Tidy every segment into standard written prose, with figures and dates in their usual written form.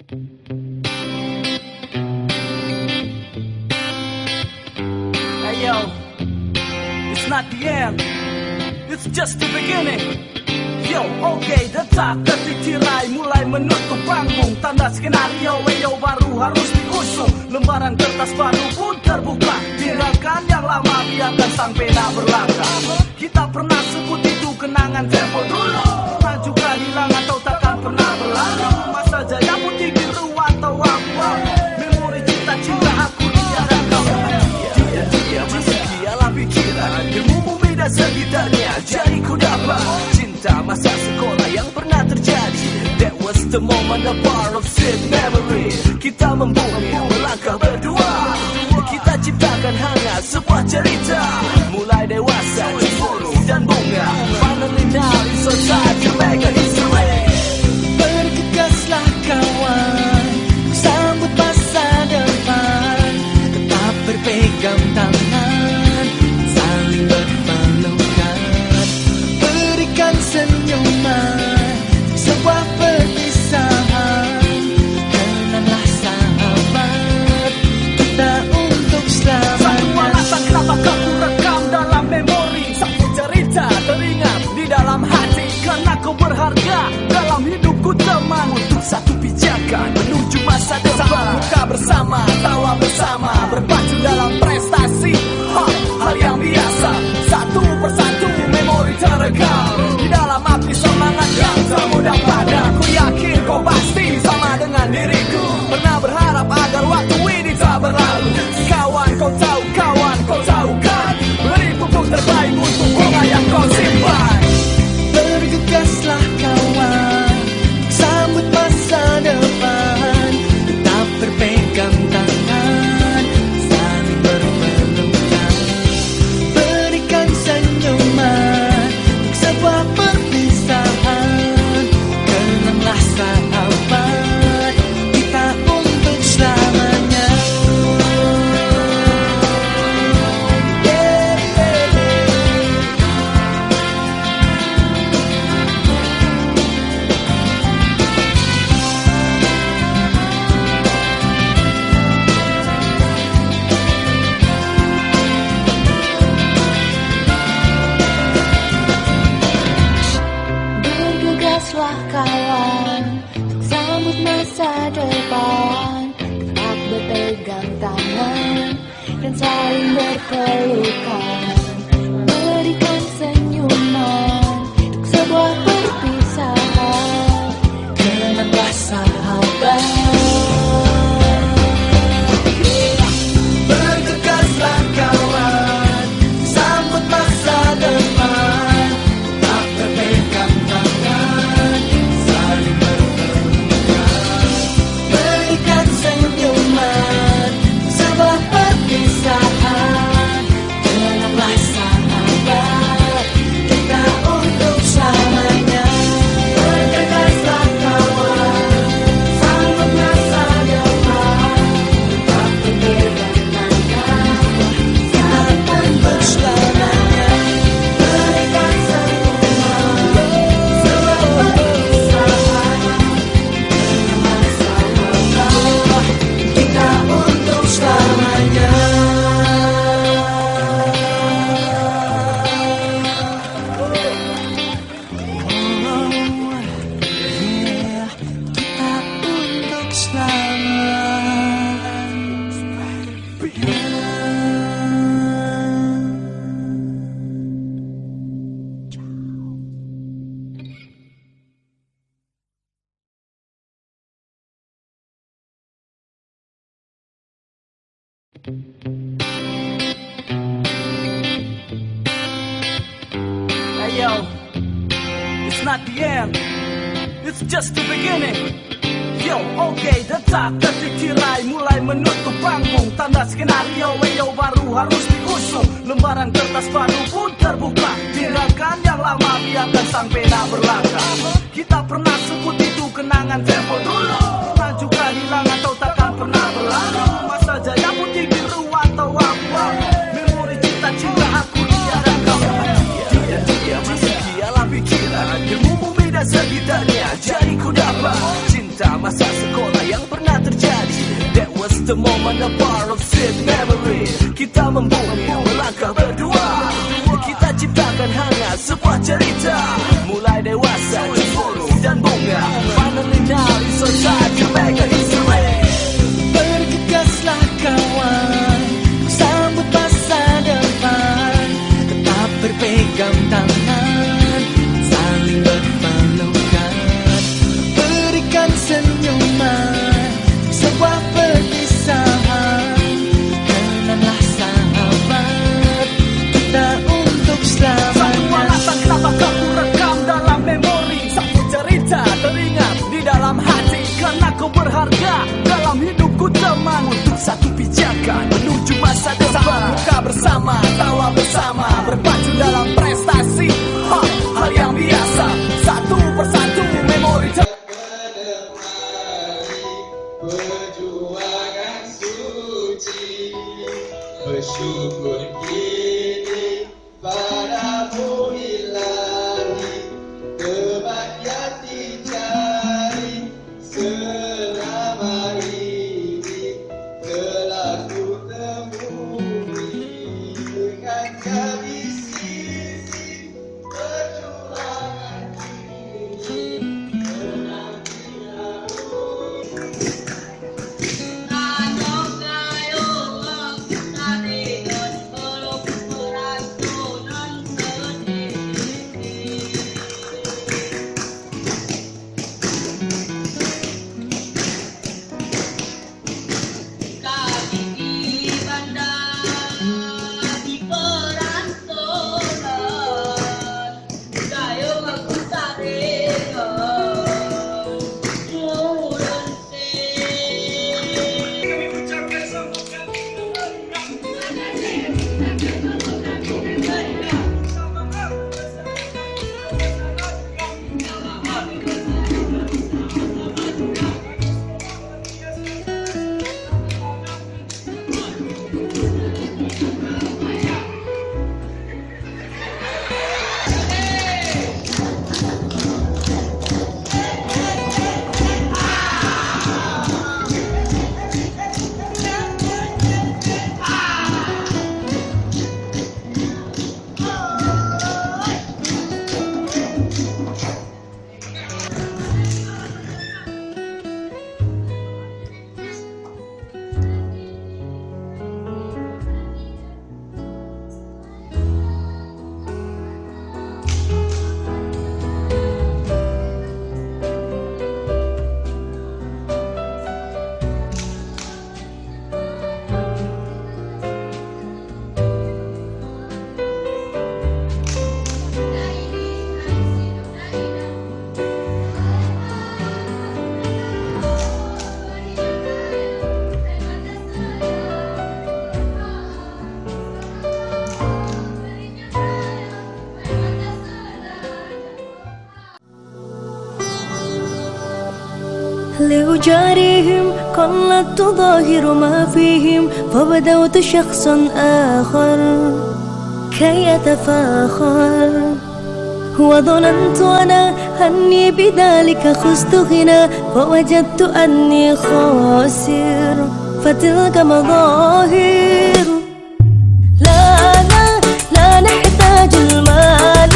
Hey yo, it's not the end, it's just the beginning. Yo, oke, detak detik tirai mulai menutup panggung. Tanda skenario yo baru harus diusung. Lembaran kertas baru pun terbuka. Tinggalkan yang lama, biarkan sang pena berlangkah. Kita pernah sebut itu kenangan tempo dulu. Juga hilang atau takkan pernah berlalu. Masa jaya putih biru atau abu-abu. Memori cinta-cinta aku dia dan kau. Dia masih dialah pikiran. Ilmu bumi dan sekitarnya. Jadi ku dapat cinta masa sekolah yang pernah terjadi. That was the moment, a part of sweet memory. Kita membumi, melangkah berdua. Kita ciptakan hangat sebuah cerita. Mulai dewasa, cemburu dan bunga. Finally now it's our time to make a history. Bergegaslah kawan, sambut masa depan. Tetap berpegang tangan, saling berpelukan. Berikan senyuman, sebuah perpisahan. Kenanglah sahabat, kita untuk selamanya. Satu alasan kenapa kau rekam dalam memori. Satu cerita teringat di dalam hati. Karena kau berharga dalam hidupku teman. Untuk satu pijakan menuju masa depan. Buka bersama, tawa bersama, berpacu dalam prestasi. Hal yang biasa, satu persatu memori terekam di dalam api semangat yang termudah pada. Ku yakin kau pasti sama dengan diriku. Pernah berharap agar waktu ini tak berlalu. Kawan kau tahu kan, beri pupuk terbaik untuk bunga yang kau simpan. Bergegaslah kawan, sambut masa depan. Tetap berpegang tangan, saling berpelukan. Berikan senyuman, sebuah perpisahan. Kenanglah sahabat, kita untuk selamanya. Bergegaslah kawan, sambut masa depan. Tetap berpegang tangan dan saling berpelukan. Berikan senyuman, sebuah perpisahan. Kenanglah sahabat. Bergegaslah kawan, sambut masa depan. Tetap berpegang tangan, saling berpelukan. Berikan senyuman, sebuah perpisahan. Kenanglah sahabat, kita untuk selamanya. Bergegaslah kawan, sambut masa depan. Tetap berpegang tangan, kita untuk selamanya. Berikan senyuman, sebuah perpisahan. Kenanglah sahabat, kita untuk selamanya. Kita untuk Hey yo, it's not the end, it's just the beginning. Yo, oke, detak detik tirai mulai menutup panggung. Tanda skenario yo baru harus diusung. Lembaran kertas baru pun terbuka. Tinggalkan yang lama, biarkan sang pena berlangkah. Kita pernah sebut itu kenangan tempo dulu. Pernah juga hilang atau takkan pernah berlalu. Masa jaya putih biru atau abu-abu. Memori cinta-cinta aku dia dan kau. Dia masih dialah pikiran. Ilmu bumi dan sekitarnya. Jadi ku dapat cinta masa sekolah yang the moment a part of sweet memory. Kita membumi melangkah berdua, kita ciptakan hangat sebuah cerita. Mulai dewasa, cemburu dan bunga. Finally now it's our time to make a history. Bergegaslah kawan, sambut masa depan. Tetap berpegang tangan, saling berpelukan. Berikan senyuman, sebuah perpisahan. Kenanglah sahabat, kita untuk Satu selamanya. alasan kenapa kau rekam dalam memori. Satu cerita teringat di dalam hati. Karena kau berharga dalam hidupku teman. Untuk satu pijakan menuju masa depan. Buka bersama, tawa bersama, berpacu dalam prestasi. Hal yang biasa, satu persatu memori Perjuangan suci, bersyukur kini padamu ilahi, kebahagiaan dicari selama ini telah ku temui. Dengan kau di sisi, perjuangan ini لأجاريهم قلدت ظاهر ما فيهم فبدوت شخصا آخر كي يتفاخر وظننت أنا أني بذلك خزت غنى فوجدت أني خاسر فتلك مظاهر لا نحتاج المال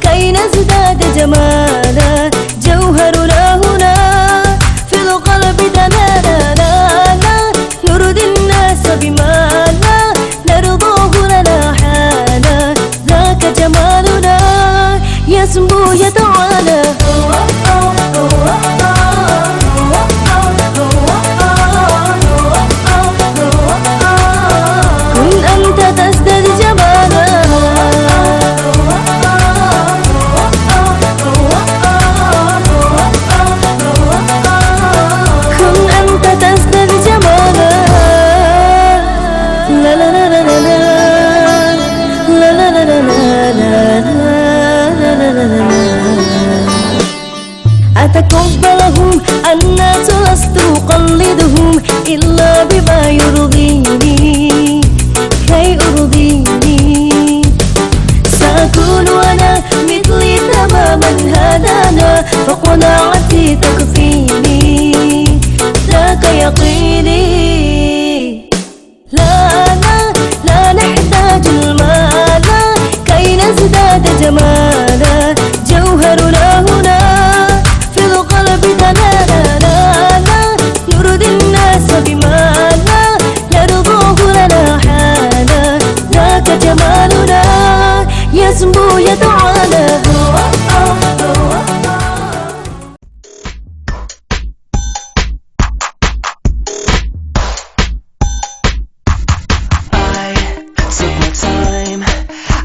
كي نزداد جمالا جوهرنا هنا في القلب دلالا لا نرضي الناس بما لا نرضاه لنا حالا ذاك جمالنا يسمو يتعالى كن أنت تزداد جمالا كن أنت تزداد جمالا لا لا لا لا لا لا لا لا لا لا لا أتقبلهم الناس لست أقلدهم إلا بما يرضيني كي أرضيني سأكون أنا مثلي تماما هدانا فقناعتي تكفيني ذاك يقيني زاد جمالا جوهرنا هنا في القلب تنالا نرضي الناس بما لا يرضوه لنا حالا ذاك جمالنا يسمو يتعالى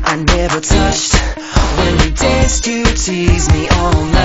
I never touched when you danced, you teased me all night.